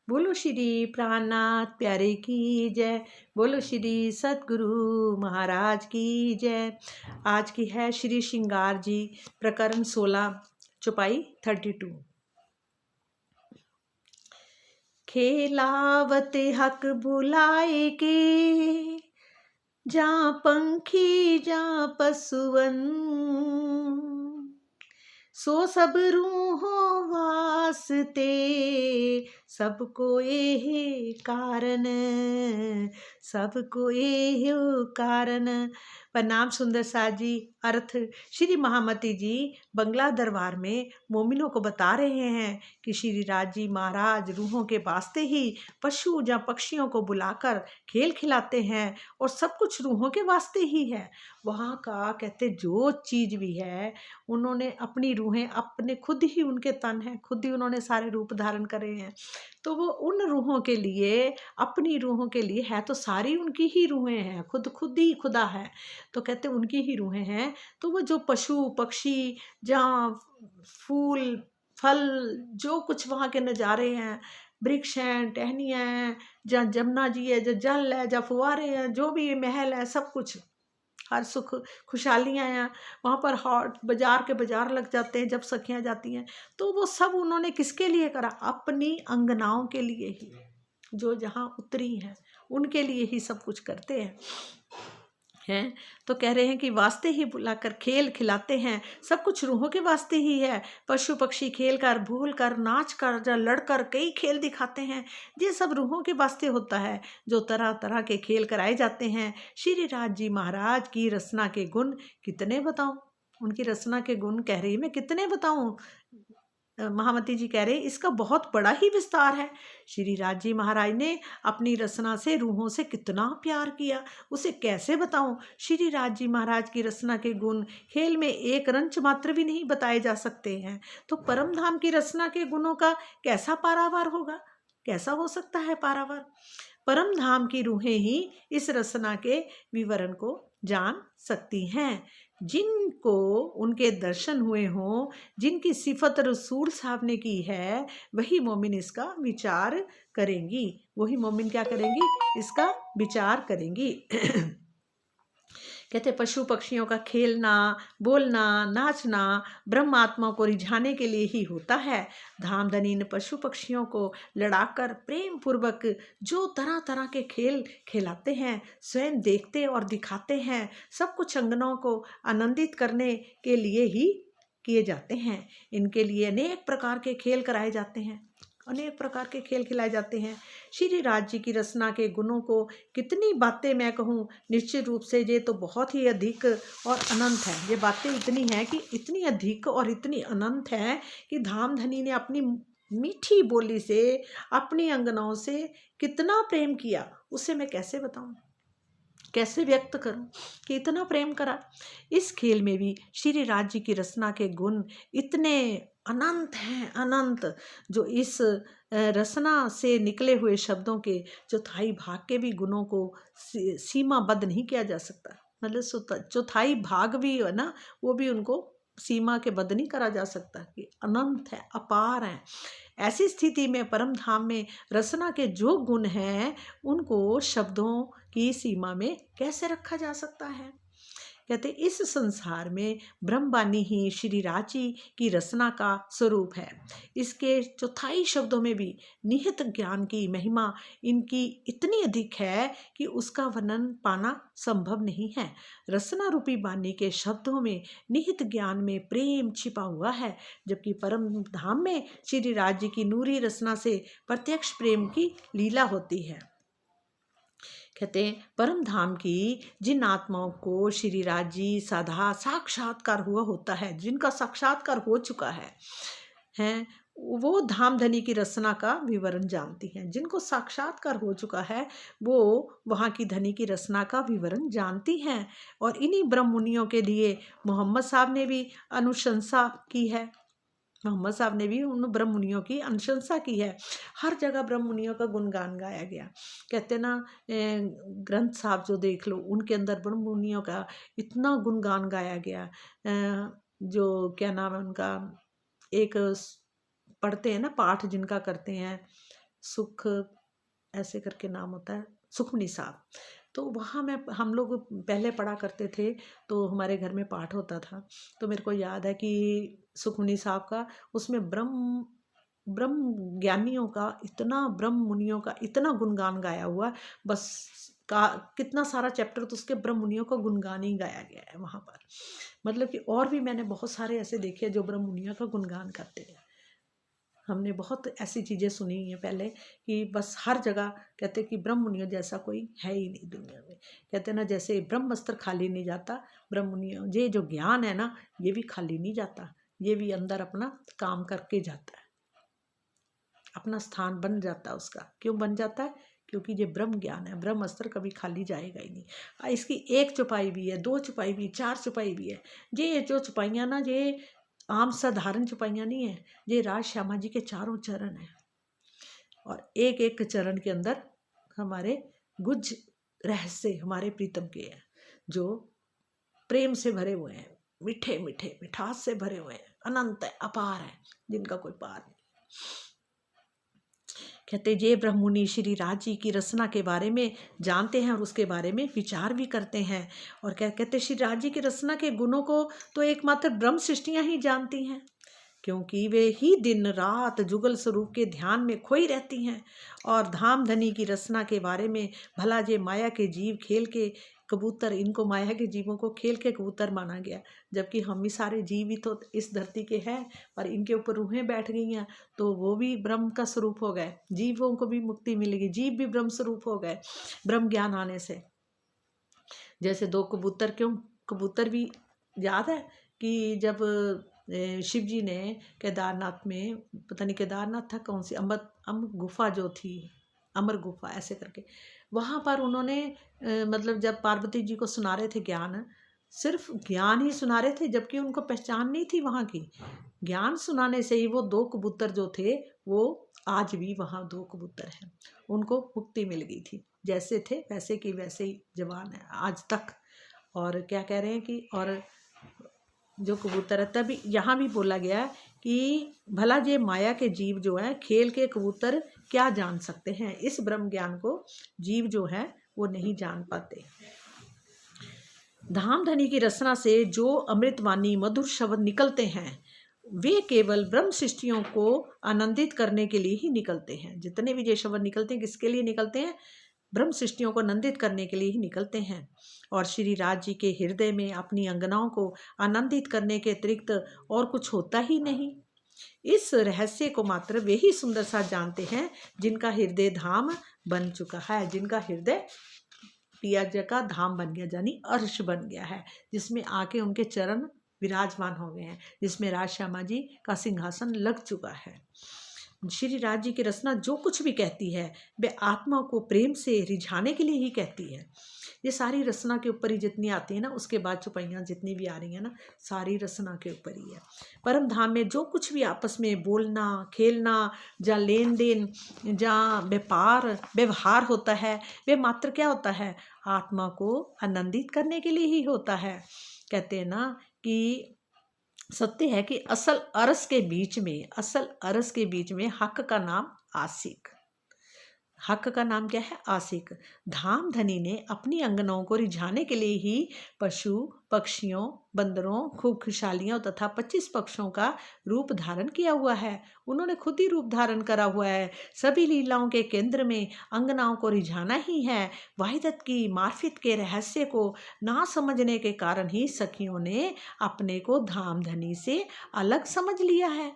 बोलो श्री प्राणनाथ प्यारे की जय। बोलो श्री सतगुरु महाराज की जय। आज की है श्री श्रृंगार जी प्रकरण 16 चौपाई 32। खेलावते हक बुलाए के, जा पंखी जा पशुवन, सो सब रूहों वास्ते, सबको एहे कारण, सबको एहे कारण। प्रणाम सुंदर साज जी। अर्थ, श्री महामती जी बंगला दरबार में मोमिनों को बता रहे हैं कि श्री राज जी महाराज रूहों के वास्ते ही पशु या पक्षियों को बुलाकर खेल खिलाते हैं और सब कुछ रूहों के वास्ते ही है। वहाँ का कहते जो चीज भी है उन्होंने अपनी रूहें अपने खुद ही उनके तन हैं, खुद ही उन्होंने सारे रूप धारण करे हैं। तो वो उन रूहों के लिए, अपनी रूहों के लिए है तो सारी उनकी ही रूहें हैं, खुद खुद ही खुदा है तो कहते उनकी ही रूहें हैं। तो वो जो पशु पक्षी, जहाँ फूल फल, जो कुछ वहाँ के नज़ारे हैं, वृक्ष हैं, टहनियाँ हैं, जहाँ जमुना जी है, जहाँ जल है, जहाँ फुहारे हैं, जो भी महल है, सब कुछ हर सुख खुशहालियाँ हैं। वहाँ पर हॉट बाजार के बाजार लग जाते हैं जब सखियाँ जाती हैं। तो वो सब उन्होंने किसके लिए करा? अपनी अंगनाओं के लिए ही, जो जहाँ उतरी हैं उनके लिए ही सब कुछ करते हैं। तो कह रहे हैं कि वास्ते ही बुलाकर खेल खिलाते हैं, सब कुछ रूहों के वास्ते ही है। पशु पक्षी खेल कर, भूल कर, नाच कर, या लड़कर कई खेल दिखाते हैं, ये सब रूहों के वास्ते होता है। जो तरह तरह के खेल कराए जाते हैं। श्री राज जी महाराज की रचना के गुण कितने बताऊं? उनकी रचना के गुण कह रही मैं कितने बताऊं? महामती जी कह रहे इसका बहुत बड़ा ही विस्तार है। श्री राज जी महाराज ने अपनी रचना से रूहों से कितना प्यार किया, उसे कैसे बताऊं? श्री राज जी महाराज की रचना के गुण खेल में एक रंच मात्र भी नहीं बताए जा सकते हैं। तो परम धाम की रचना के गुणों का कैसा पारावार होगा? कैसा हो सकता है पारावार? परम धाम की रूहें ही इस रचना के विवरण को जान सकती हैं। जिनको उनके दर्शन हुए हों, जिनकी सिफत रसूल साहब ने की है, वही मोमिन इसका विचार करेंगी। वही मोमिन क्या करेंगी? इसका विचार करेंगी। कहते पशु पक्षियों का खेलना, बोलना, नाचना ब्रह्मात्मा को रिझाने के लिए ही होता है। धामधनी इन पशु पक्षियों को लड़ाकर प्रेम पूर्वक जो तरह तरह के खेल खिलाते हैं, स्वयं देखते और दिखाते हैं। सब कुछ अंगनों को आनंदित करने के लिए ही किए जाते हैं। इनके लिए अनेक प्रकार के खेल कराए जाते हैं, अनेक प्रकार के खेल खिलाए जाते हैं। श्री राज जी की रचना के गुणों को कितनी बातें मैं कहूँ, निश्चित रूप से ये तो बहुत ही अधिक और अनंत है। ये बातें इतनी हैं कि इतनी अधिक और इतनी अनंत है कि धामधनी ने अपनी मीठी बोली से अपनी अंगनाओं से कितना प्रेम किया, उसे मैं कैसे बताऊं, कैसे व्यक्त करूं कि इतना प्रेम करा। इस खेल में भी श्री राज जी की रचना के गुण इतने अनंत हैं, अनंत, जो इस रचना से निकले हुए शब्दों के चौथाई भाग के भी गुणों को सीमाबद्ध नहीं किया जा सकता। मतलब चौथाई भाग भी है ना, वो भी उनको सीमा के बद्ध नहीं करा जा सकता, कि अनंत है, अपार है। ऐसी स्थिति में परम धाम में रचना के जो गुण हैं उनको शब्दों की सीमा में कैसे रखा जा सकता है? कहते इस संसार में ब्रह्मवाणी ही श्री राची की रचना का स्वरूप है। इसके चौथाई शब्दों में भी निहित ज्ञान की महिमा इनकी इतनी अधिक है कि उसका वर्णन पाना संभव नहीं है। रचना रूपी वाणी के शब्दों में निहित ज्ञान में प्रेम छिपा हुआ है, जबकि परम धाम में श्री राज जी की नूरी रचना से प्रत्यक्ष प्रेम की लीला होती है। कहते हैं परम धाम की जिन आत्माओं को श्री राज जी साधा साक्षात्कार हुआ होता है, जिनका साक्षात्कार हो चुका है वो धामधनी की रचना का विवरण जानती हैं। जिनको साक्षात्कार हो चुका है वो वहाँ की धनी की रचना का विवरण जानती हैं। और इन्हीं ब्रह्म मुनियों के लिए मोहम्मद साहब ने भी अनुशंसा की है, मोहम्मद साहब ने भी उन ब्रह्म मुनियों की अनुशंसा की है। हर जगह ब्रह्म मुनियों का गुणगान गाया गया। कहते ना ग्रंथ साहब जो देख लो, उनके अंदर ब्रह्म मुनियों का इतना गुणगान गाया गया। जो क्या नाम है उनका, एक पढ़ते हैं ना पाठ जिनका करते हैं, सुख ऐसे करके नाम होता है, सुखमनी साहब। तो वहाँ हम लोग पहले पढ़ा करते थे, तो हमारे घर में पाठ होता था। तो मेरे को याद है कि सुखमनी साहब का उसमें ब्रह्म ब्रह्म ज्ञानियों का इतना, ब्रह्म मुनियों का इतना गुणगान गाया हुआ, बस का कितना सारा चैप्टर तो उसके ब्रह्म मुनियों का गुणगान ही गाया गया है वहाँ पर। मतलब कि और भी मैंने बहुत सारे ऐसे देखे जो ब्रह्म मुनियों का गुणगान करते हैं। हमने बहुत ऐसी चीज़ें सुनी हैं पहले कि बस हर जगह कहते कि ब्रह्म मुनियों जैसा कोई है ही नहीं दुनिया में। कहते ना जैसे ब्रह्मस्त्र खाली नहीं जाता, ब्रह्म मुनियों ये जो ज्ञान है ना, ये भी खाली नहीं जाता, ये भी अंदर अपना काम करके जाता है, अपना स्थान बन जाता है उसका। क्यों बन जाता है? क्योंकि ये ब्रह्म ज्ञान है, ब्रह्म अस्त्र कभी खाली जाएगा ही नहीं। इसकी एक चौपाई भी है, दो चौपाई भी, चार चौपाई भी है। ये जो चौपाइयाँ ना, ये आम साधारण चौपाइयाँ नहीं है, ये राज श्यामा जी के चारों चरण हैं, और एक एक चरण के अंदर हमारे गुज रहस्य हमारे प्रीतम के हैं, जो प्रेम से भरे हुए हैं, मीठे मीठे मिठास से भरे हुए हैं, अनंत है, अपार है, जिनका कोई पार नहीं। कहते ये ब्रह्म मुनि श्री राज जी की रचना के बारे में जानते हैं और उसके बारे में विचार भी करते हैं। और क्या कहते, श्री राज जी की रचना के गुणों को तो एकमात्र ब्रह्म सृष्टियाँ ही जानती हैं, क्योंकि वे ही दिन रात जुगल स्वरूप के ध्यान में खोई रहती हैं। और धाम धनी की रचना के बारे में, भला जे माया के जीव खेल के कबूतर, इनको माया के जीवों को खेल के कबूतर माना गया, जबकि हम ही सारे जीव ही तो इस धरती के हैं, और इनके ऊपर रूहें बैठ गई हैं, तो वो भी ब्रह्म का स्वरूप हो गए, जीवों को भी मुक्ति मिलेगी, जीव भी ब्रह्म स्वरूप हो गए ब्रह्म ज्ञान आने से। जैसे दो कबूतर, क्यों कबूतर भी याद है कि जब शिव जी ने केदारनाथ में, पता नहीं केदारनाथ था कौन सी, अमर गुफा जो थी, अमर गुफा ऐसे करके, वहाँ पर उन्होंने मतलब जब पार्वती जी को सुना रहे थे ज्ञान, सिर्फ ज्ञान ही सुना रहे थे, जबकि उनको पहचान नहीं थी वहाँ की। ज्ञान सुनाने से ही वो दो कबूतर जो थे, वो आज भी वहाँ दो कबूतर हैं, उनको मुक्ति मिल गई थी, जैसे थे वैसे की वैसे ही जवान है आज तक। और क्या कह रहे हैं कि और जो कबूतर है, तभी यहाँ भी बोला गया कि भला ये माया के जीव जो हैं, खेल के कबूतर क्या जान सकते हैं, इस ब्रह्म ज्ञान को जीव जो है वो नहीं जान पाते। धाम धनी की रचना से जो अमृतवाणी मधुर शब्द निकलते हैं, वे केवल ब्रह्म सृष्टियों को आनंदित करने के लिए ही निकलते हैं। जितने भी ये शब्द निकलते हैं, किसके लिए निकलते हैं? ब्रह्म सृष्टियों को आनंदित करने के लिए ही निकलते हैं। और श्री राज जी के हृदय में अपनी अंगनाओं को आनंदित करने के अतिरिक्त और कुछ होता ही नहीं। इस रहस्य को मात्र वे ही सुंदर सा जानते हैं, जिनका हृदय धाम बन चुका है, जिनका हृदय पिया जी का धाम बन गया, यानी अर्श बन गया है, जिसमें आके उनके चरण विराजमान हो गए हैं, जिसमें राज श्यामा जी का सिंहासन लग चुका है। श्री राज जी की रचना जो कुछ भी कहती है, वे आत्मा को प्रेम से रिझाने के लिए ही कहती है। ये सारी रचना के ऊपर ही जितनी आती है ना, उसके बाद चौपाइयाँ जितनी भी आ रही हैं ना, सारी रचना के ऊपर ही है। परम धाम में जो कुछ भी आपस में बोलना, खेलना, या लेन देन, जहाँ व्यापार व्यवहार होता है, वे मात्र क्या होता है? आत्मा को आनंदित करने के लिए ही होता है। कहते हैं ना कि सत्य है कि असल अरस के बीच में हक का नाम आशिक। हक का नाम क्या है? आशिक। धाम धनी ने अपनी अंगनाओं को रिझाने के लिए ही पशु पक्षियों, बंदरों, खूब खुशहालियों तथा 25 पक्षों का रूप धारण किया हुआ है। उन्होंने खुद ही रूप धारण करा हुआ है। सभी लीलाओं के केंद्र में अंगनाओं को रिझाना ही है। वाहिदत की मार्फत के रहस्य को ना समझने के कारण ही सखियों ने अपने को धाम धनी से अलग समझ लिया है।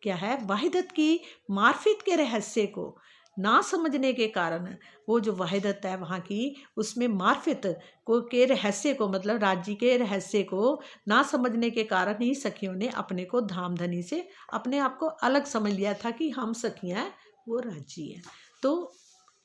क्या है? वाहिदत की मार्फत के रहस्य को ना समझने के कारण, वो जो वाहिदत है वहाँ की, उसमें मार्फत को के रहस्य को, मतलब राज्य के रहस्य को ना समझने के कारण ही सखियों ने अपने को धाम धनी से अपने आप को अलग समझ लिया था कि हम सखियाँ हैं, वो राज्य है। तो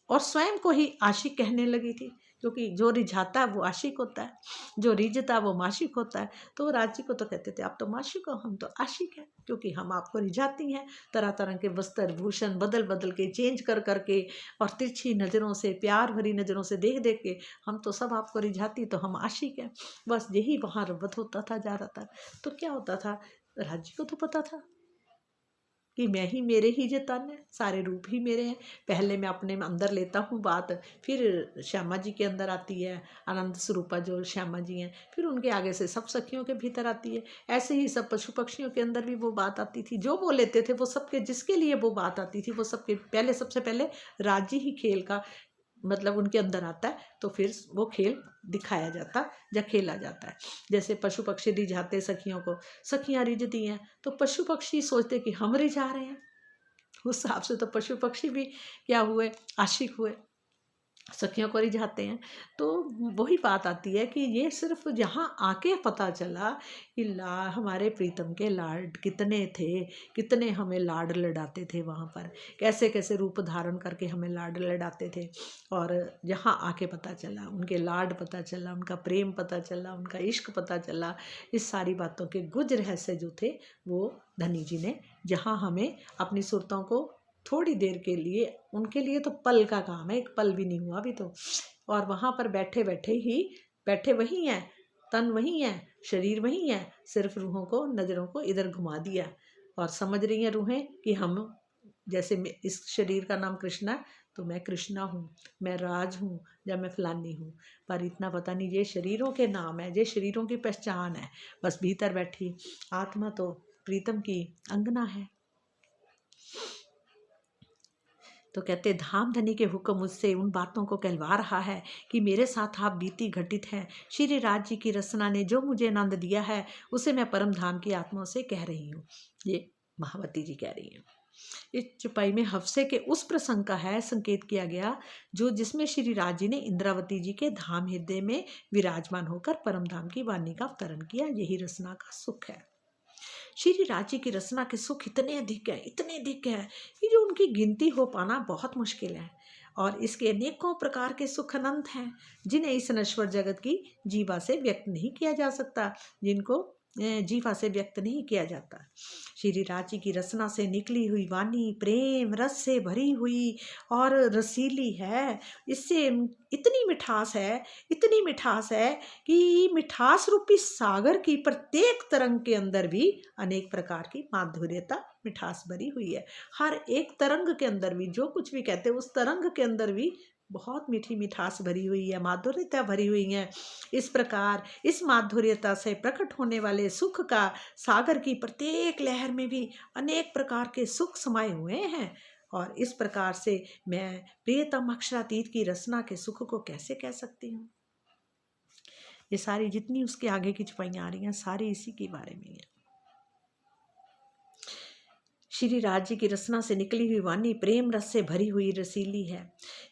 और स्वयं को ही आशिक कहने लगी थी, क्योंकि जो रिझाता है वो आशिक होता है, जो रिझता है वो माशिक होता है। तो राज्य को तो कहते थे आप तो माशिक हो, हम तो आशिक हैं, क्योंकि हम आपको रिझाती हैं, तरह तरह के वस्त्र भूषण बदल बदल के, चेंज कर करके, और तिरछी नज़रों से, प्यार भरी नज़रों से देख देख के हम तो सब आपको रिझाती, तो हम आशिक हैं। बस यही वहाँ रब्बत होता था ज़्यादातर। तो क्या होता था? राज्य को तो पता था कि मैं ही, मेरे ही जो तन है, सारे रूप ही मेरे हैं। पहले मैं अपने अंदर लेता हूँ बात, फिर श्यामा जी के अंदर आती है आनंद स्वरूपा जो श्यामा जी हैं, फिर उनके आगे से सब सखियों के भीतर आती है। ऐसे ही सब पशु पक्षियों के अंदर भी वो बात आती थी, जो वो लेते थे वो सबके, जिसके लिए वो बात आती थी वो सबके पहले, सबसे पहले राज्य ही खेल का मतलब उनके अंदर आता है, तो फिर वो खेल दिखाया जाता या खेला जाता है। जैसे पशु पक्षी रिझाते सखियों को, सखियां रिझती हैं तो पशु पक्षी सोचते कि हम रिझा रहे हैं, उस हिसाब से तो पशु पक्षी भी क्या हुए, आशिक हुए, सखियों को रिझाते हैं। तो वही बात आती है कि ये सिर्फ यहाँ आके पता चला कि हमारे प्रीतम के लाड कितने थे, कितने हमें लाड लड़ाते थे, वहाँ पर कैसे कैसे रूप धारण करके हमें लाड लड़ाते थे। और यहाँ आके पता चला, उनके लाड पता चला, उनका प्रेम पता चला, उनका इश्क पता चला। इस सारी बातों के गुज रहस्य जो थे वो धनी जी ने जहाँ हमें अपनी सुरतों को थोड़ी देर के लिए, उनके लिए तो पल का काम है, एक पल भी नहीं हुआ अभी तो, और वहाँ पर बैठे बैठे ही, बैठे वही हैं, तन वही है, शरीर वही है, सिर्फ रूहों को, नज़रों को इधर घुमा दिया और समझ रही हैं रूहें कि हम, जैसे इस शरीर का नाम कृष्णा है तो मैं कृष्णा हूँ, मैं राज हूँ या मैं फलानी हूँ, पर इतना पता नहीं ये शरीरों के नाम है, ये शरीरों की पहचान है। बस भीतर बैठी आत्मा तो प्रीतम की अंगना है। तो कहते धाम धनी के हुक्म मुझसे उन बातों को कहलवा रहा है कि मेरे साथ आप बीती घटित हैं। श्री राज जी की रसना ने जो मुझे आनंद दिया है उसे मैं परम धाम की आत्माओं से कह रही हूँ। ये महावती जी कह रही हैं। इस चुपाई में हफ्से के उस प्रसंग का है संकेत किया गया जो जिसमें श्री राज जी ने इंद्रावती जी के धाम हृदय में विराजमान होकर परम धाम की वाणी का अवतरण किया। यही रसना का सुख है। श्री राज्य की रचना के सुख इतने अधिक है, इतने अधिक है कि जो उनकी गिनती हो पाना बहुत मुश्किल है। और इसके अनेकों प्रकार के सुख अनंत हैं जिन्हें इस नश्वर जगत की जीवा से व्यक्त नहीं किया जा सकता, जिनको जीवा से व्यक्त नहीं किया जाता। श्री राज्य की रचना से निकली हुई वाणी प्रेम रस से भरी हुई और रसीली है। इससे इतनी मिठास है, इतनी मिठास है कि मिठास रूपी सागर की प्रत्येक तरंग के अंदर भी अनेक प्रकार की माधुर्यता मिठास भरी हुई है। हर एक तरंग के अंदर भी जो कुछ भी कहते हैं उस तरंग के अंदर भी बहुत मीठी मिठास भरी हुई है, माधुर्यता भरी हुई है। इस प्रकार इस माधुर्यता से प्रकट होने वाले सुख का सागर की प्रत्येक लहर में भी अनेक प्रकार के सुख समाये हुए हैं। और इस प्रकार से मैं प्रियतम अक्षरातीत की रचना के सुख को कैसे कह सकती हूँ। ये सारी जितनी उसके आगे की छुपाइयाँ आ रही हैं सारी इसी के बारे में है। श्री राज्य की रचना से निकली हुई वाणी प्रेम रस से भरी हुई रसीली है।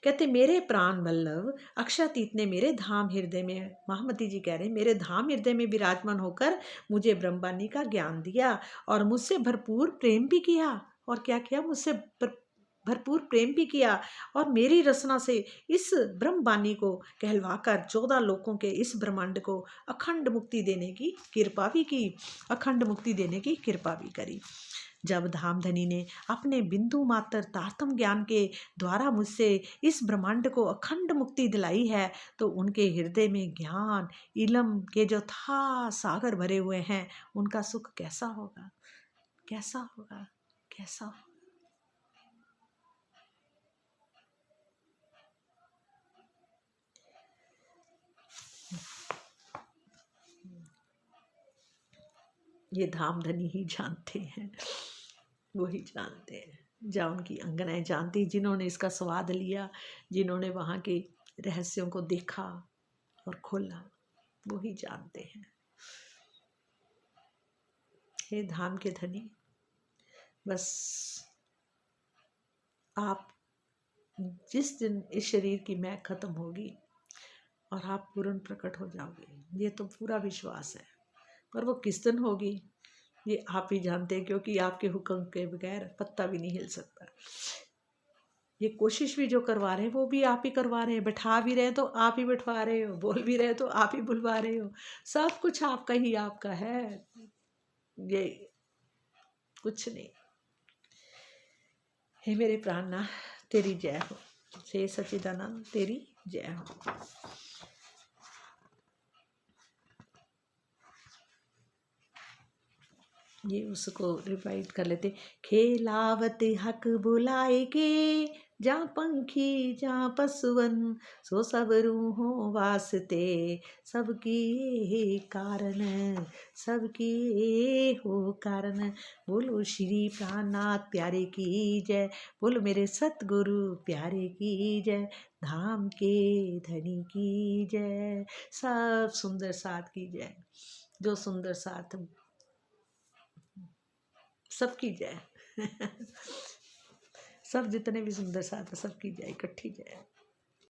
कहते मेरे प्राण वल्लभ अक्षरातीत ने मेरे धाम हृदय में, महामती जी कह रहे हैं, मेरे धाम हृदय में विराजमान होकर मुझे ब्रह्मवाणी का ज्ञान दिया और मुझसे भरपूर प्रेम भी किया। और क्या किया, मुझसे भरपूर प्रेम भी किया और मेरी रचना से इस ब्रह्मवाणी को कहलवाकर 14 लोकों के इस ब्रह्मांड को अखंड मुक्ति देने की कृपा भी की, अखंड मुक्ति देने की कृपा भी करी। जब धामधनी ने अपने बिंदु मात्र तारतम ज्ञान के द्वारा मुझसे इस ब्रह्मांड को अखंड मुक्ति दिलाई है तो उनके हृदय में ज्ञान इलम के जो था सागर भरे हुए हैं, उनका सुख कैसा होगा, कैसा होगा, कैसा होगा। ये धामधनी ही जानते हैं, वही जानते हैं, जहाँ उनकी अंगनाएं जानती, जिन्होंने इसका स्वाद लिया, जिन्होंने वहाँ के रहस्यों को देखा और खोला, वही जानते हैं। हे धाम के धनी, बस आप जिस दिन इस शरीर की महक खत्म होगी और आप पूर्ण प्रकट हो जाओगे, ये तो पूरा विश्वास है, पर वो किस दिन होगी ये आप ही जानते हैं, क्योंकि आपके हुक्म के बगैर पत्ता भी नहीं हिल सकता। ये कोशिश भी जो करवा रहे हैं वो भी आप ही करवा रहे हैं, बैठा भी रहे हैं तो आप ही बैठवा रहे हो, बोल भी रहे हो तो आप ही बुलवा रहे हो, सब कुछ आपका ही आपका है, ये कुछ नहीं। हे मेरे प्राणनाथ, तेरी जय हो, हे सच्चिदानंद तेरी जय हो। ये उसको रिपीट कर लेते। खेलावत हक बुलाए के, जहाँ पंखी जहाँ पसुवन, सो सब रूहों वास्ते, सबकी ये कारण, सबकी ये हो कारण। बोलो श्री प्राणनाथ प्यारे की जय, बोलो मेरे सतगुरु प्यारे की जय, धाम के धनी की जय, सब सुंदर साथ की जय। जो सुंदर साथ सबकी जय। सब जितने भी सुंदर साथ है सबकी जय, इकट्ठी जय।